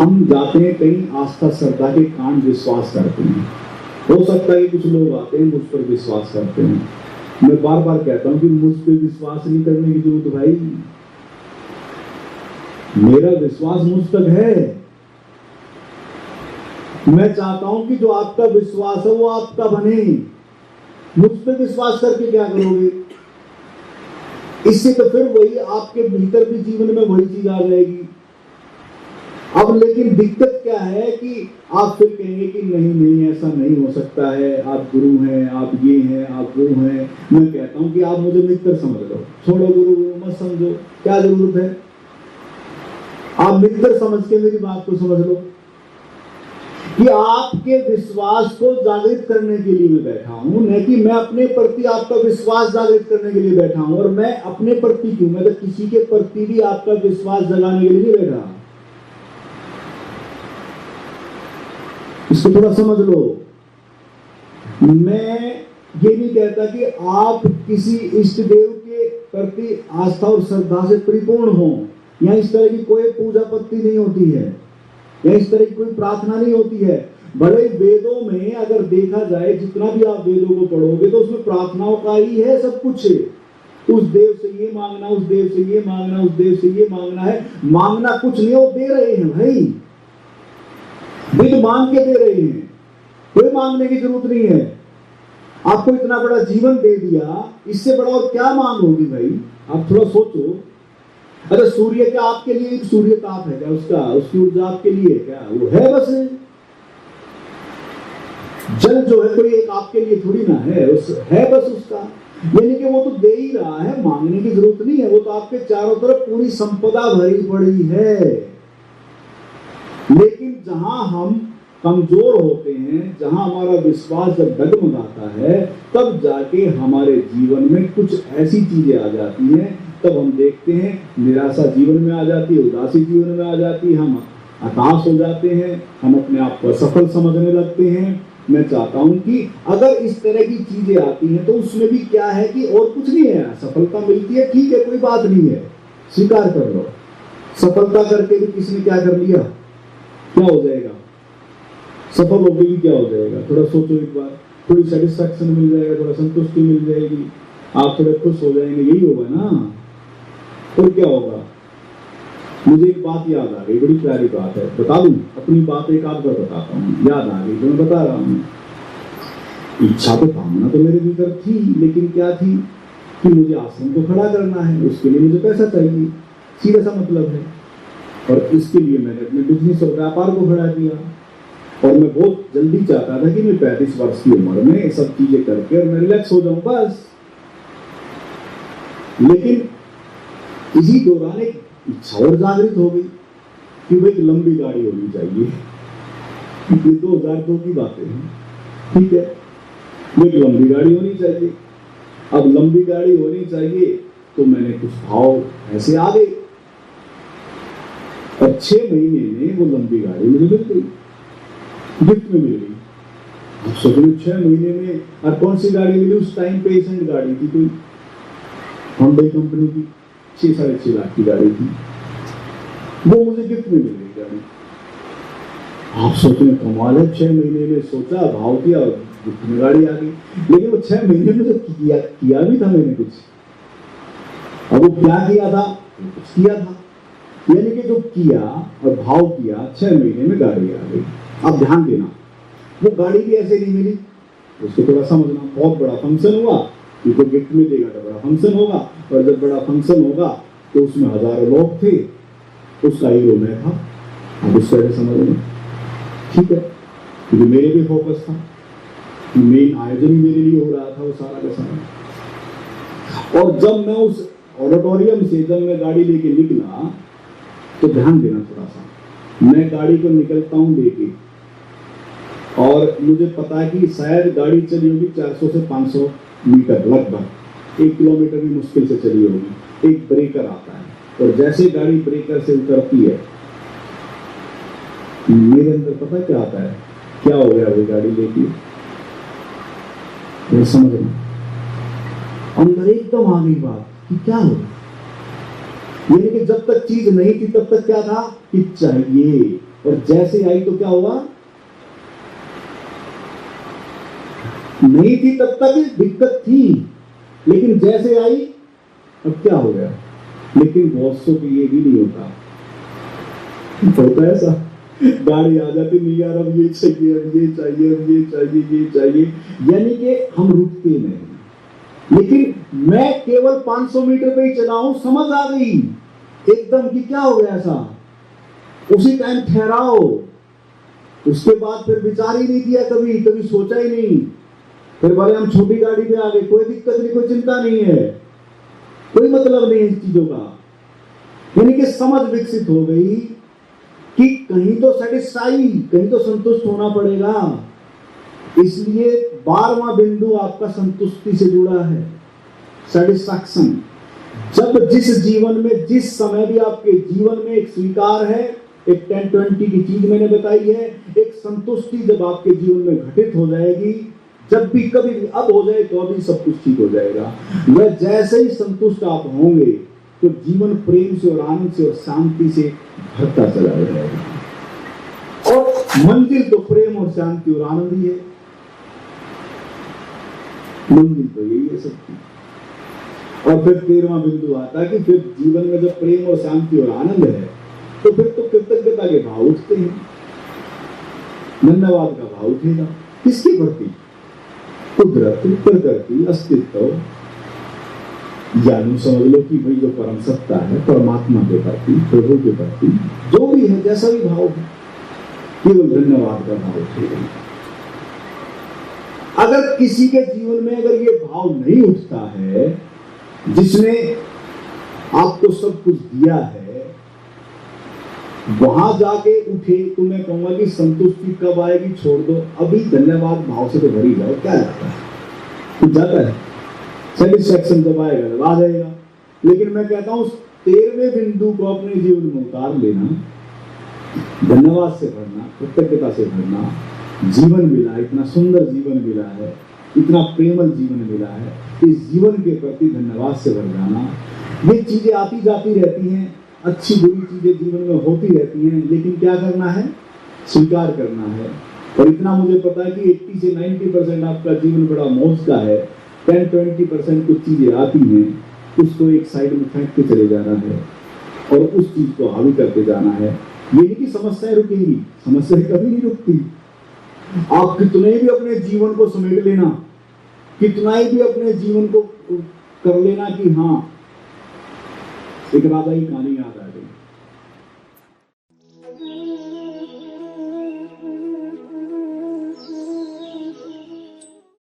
हम जाते हैं कहीं, आस्था श्रद्धा के कारण विश्वास करते हैं। हो सकता है कि कुछ लोग आते हैं मुझ पर विश्वास करते हैं। मैं बार बार कहता हूं कि मुझ पर विश्वास नहीं करने की जरूरत भाई, मेरा विश्वास मुझ तक है। मैं चाहता हूं कि जो आपका विश्वास है वो आपका बने। मुझ पर विश्वास करके क्या करोगे? इससे तो फिर वही आपके भीतर भी जीवन में वही चीज आ जाएगी। अब लेकिन दिक्कत क्या है कि आप फिर कहेंगे कि नहीं नहीं ऐसा नहीं हो सकता है, आप गुरु हैं, आप ये हैं, आप वो हैं। मैं कहता हूं कि आप मुझे मित्र समझ लो, छोड़ो गुरु मत समझो, क्या जरूरत है? आप मित्र समझ के मेरी बात को समझ लो कि आपके विश्वास को जागृत करने के लिए मैं बैठा हूं, न कि मैं अपने प्रति आपका विश्वास जागृत करने के लिए बैठा हूं। और मैं अपने प्रति क्यों, मैं तो किसी के प्रति भी आपका विश्वास जगाने के लिए नहीं बैठा। इसको थोड़ा समझ लो। मैं ये नहीं कहता कि आप किसी इष्ट देव के प्रति आस्था और श्रद्धा से परिपूर्ण हो, या इस तरह की कोई पूजा पत्ति नहीं होती है, या इस तरह की कोई प्रार्थना नहीं होती है। भले वेदों में अगर देखा जाए, जितना भी आप वेदों को पढ़ोगे तो उसमें प्रार्थनाओं का ही है सब कुछ। उस देव से ये मांगना, उस देव से ये मांगना, उस देव से ये मांगना है। मांगना कुछ नहीं, वो दे रहे हैं भाई, विद मांग के दे रहे हैं, कोई मांगने की जरूरत नहीं है। आपको इतना बड़ा जीवन दे दिया, इससे बड़ा और क्या मांग होगी भाई? आप थोड़ा सोचो। अरे सूर्य क्या आपके लिए एक सूर्य ताप है क्या? उसका उसकी ऊर्जा आपके लिए क्या? वो है बस। जल जो है कोई एक आपके लिए थोड़ी ना है, उस है बस उसका। यानी कि वो तो दे ही रहा है, मांगने की जरूरत नहीं है। वो तो आपके चारों तरफ पूरी संपदा भरी पड़ी है। लेकिन जहां हम कमजोर होते हैं, जहां हमारा विश्वास जब डगमगाता है, तब जाके हमारे जीवन में कुछ ऐसी चीजें आ जाती हैं। तब हम देखते हैं निराशा जीवन में आ जाती है, उदासी जीवन में आ जाती है, हम हताश हो जाते हैं, हम अपने आप को असफल समझने लगते हैं। मैं चाहता हूं कि अगर इस तरह की चीजें आती हैं तो उसमें भी क्या है कि और कुछ नहीं है, सफलता मिलती है, ठीक है, कोई बात नहीं है, स्वीकार कर लो। सफलता करके भी किसने क्या कर लिया, क्या हो जाएगा? सफल होकर भी क्या हो जाएगा? थोड़ा सोचो एक बार। थोड़ी सेटिस्फैक्शन मिल जाएगा, थोड़ा संतुष्टि मिल जाएगी, आप थोड़े खुश हो जाएंगे, यही होगा ना। तो क्या होगा? मुझे एक बात याद आ गई, बड़ी प्यारी बात है, बता दूं अपनी बात, एक आध बार बताता हूँ, याद आ गई तो मैं बता रहा हूँ। इच्छा तो कामना तो मेरे भीतर थी, लेकिन क्या थी कि मुझे आश्रम को खड़ा करना है, उसके लिए मुझे पैसा चाहिए, सीधा सा मतलब है। और इसके लिए मैंने अपने बिजनेस और व्यापार को खड़ा किया। और मैं बहुत जल्दी चाहता था कि मैं 35 वर्ष की उम्र में सब चीजें करके और मैं रिलैक्स हो जाऊं बस। लेकिन इसी दौरान एक इच्छा और जागृत हो गई कि भाई एक लंबी गाड़ी होनी चाहिए। ये 2002 की बातें हैं, ठीक है, वो एक लंबी गाड़ी होनी चाहिए। अब लंबी गाड़ी होनी चाहिए तो मैंने कुछ भाव ऐसे आ गए, और 6 महीने में वो लंबी गाड़ी मुझे मिल गई, गिफ्ट में मिल गई। अब सोचो 6 महीने में, और कौन सी गाड़ी मिली? उस टाइम पे एसेंट गाड़ी थी कोई, होंडा कंपनी की, 6-6.5 लाख की गाड़ी थी, वो मुझे गिफ्ट में मिल गई गाड़ी। आप सोचो कमाल है, 6 महीने में सोचा, भाव किया और गिफ्ट में गाड़ी आ गई। लेकिन वो 6 महीने में तो किया भी था मैंने कुछ। अब वो क्या किया था? कुछ किया था, यानी कि जो किया और भाव किया, 6 महीने में गाड़ी आ गई। अब ध्यान देना, वो गाड़ी भी ऐसे नहीं मिली, उसको थोड़ा समझना। बहुत बड़ा फंक्शन हुआ, क्योंकि गिफ्ट में देगा तो बड़ा फंक्शन होगा, और जब बड़ा फंक्शन होगा तो उसमें हजारों लोग थे, उसका हीरो मैं था। अब उस तरह समझ में, ठीक है, क्योंकि मेरे भी फोकस था, मेन आयोजन ही मेरे लिए हो रहा था वो सारा का सारा। और जब मैं उस ऑडिटोरियम से जब मैं गाड़ी लेके निकला, तो ध्यान देना थोड़ा सा, मैं गाड़ी को निकलता हूं लेके, और मुझे पता है कि शायद गाड़ी चली होगी 400 से 500 मीटर, लगभग 1 किलोमीटर भी मुश्किल से चली होगी। एक ब्रेकर आता है, और जैसे गाड़ी ब्रेकर से उतरती है, मेरे अंदर पता क्या आता है? क्या हो गया वो गाड़ी लेके, ये समझना। अंदर एकदम आ गई बात कि क्या हो, यानी कि जब तक चीज नहीं थी तब तक क्या था कि चाहिए, और जैसे आई तो क्या हुआ, नहीं थी तब तक दिक्कत थी, लेकिन जैसे आई अब क्या हो गया। लेकिन बहुत सौ की ये भी नहीं होता ऐसा, गाड़ी आ जाती, नहीं यार अब ये चाहिए, अब ये चाहिए, अब ये चाहिए, ये चाहिए, यानी कि हम रुकते नहीं। लेकिन मैं केवल 500 मीटर पे ही चला हूं, समझ आ गई एकदम कि क्या हो गया ऐसा, उसी टाइम ठहराओ। उसके बाद फिर विचार ही नहीं किया, कभी सोचा ही नहीं। फिर बोले हम छोटी गाड़ी पे आ गए, कोई दिक्कत नहीं, कोई चिंता नहीं है, कोई मतलब नहीं है इस चीजों का। यानी कि समझ विकसित हो गई कि कहीं तो सेटिस्फाई, कहीं तो संतुष्ट होना पड़ेगा। इसलिए 12वां बिंदु आपका संतुष्टि से जुड़ा है, सेटिस्फैक्शन। जब जिस जीवन में, जिस समय भी आपके जीवन में एक स्वीकार है, एक 10-20 की चीज मैंने बताई है, एक संतुष्टि जब आपके जीवन में घटित हो जाएगी, जब भी कभी भी अब हो जाए तो अभी सब कुछ ठीक हो जाएगा। वह जैसे ही संतुष्ट आप होंगे तो जीवन प्रेम से और आनंद से और शांति से भरता चला जाएगा। और मंजिल तो प्रेम और शांति और आनंद ही है, मंजिल तो यही है सबकी। और फिर 13वां बिंदु आता है कि फिर जीवन में जब प्रेम और शांति और आनंद है तो फिर तो कृतज्ञता के भाव उठते हैं, धन्यवाद का भाव उठेगा। किसके प्रति? कुदरत, प्रकृति, अस्तित्व, जानू समझ लो कि भाई जो परम सत्ता है, परमात्मा के प्रति, प्रभु के प्रति, जो भी है, जैसा भी भाव है, केवल धन्यवाद का भाव उठेगा। अगर किसी के जीवन में अगर ये भाव नहीं उठता है, जिसने आपको सब कुछ दिया है, वहां जाके उठे तो मैं कहूंगा कि संतुष्टि कब आएगी छोड़ दो, अभी धन्यवाद भाव से तो भरी जाओ। क्या जाता है, कुछ जाता है, सेटिस्फैक्शन जब आएगा जब आ जाएगा। लेकिन मैं कहता हूं 13वें बिंदु को अपने जीवन में उतार लेना, धन्यवाद से भरना, कृतज्ञता से भरना। जीवन मिला, इतना सुंदर जीवन मिला है, इतना प्रेमल जीवन मिला है, इस जीवन के प्रति धन्यवाद से भर जाना। ये चीजें आती जाती रहती हैं, अच्छी बुरी चीजें जीवन में होती रहती हैं, लेकिन क्या करना है, स्वीकार करना है। और इतना मुझे पता है कि 80 से 90% आपका जीवन बड़ा मौज का है, 10-20% कुछ चीजें आती हैं, उसको एक साइड में फेंक के चले जाना है और उस चीज को हावी करके जाना है। ये नहीं कि समस्याएं रुकेंगी, समस्याएं कभी नहीं रुकती। आप कितने भी अपने जीवन को समेट लेना, कितना ही भी अपने जीवन को कर लेना कि हाँ, एक राजा की कहानी याद आ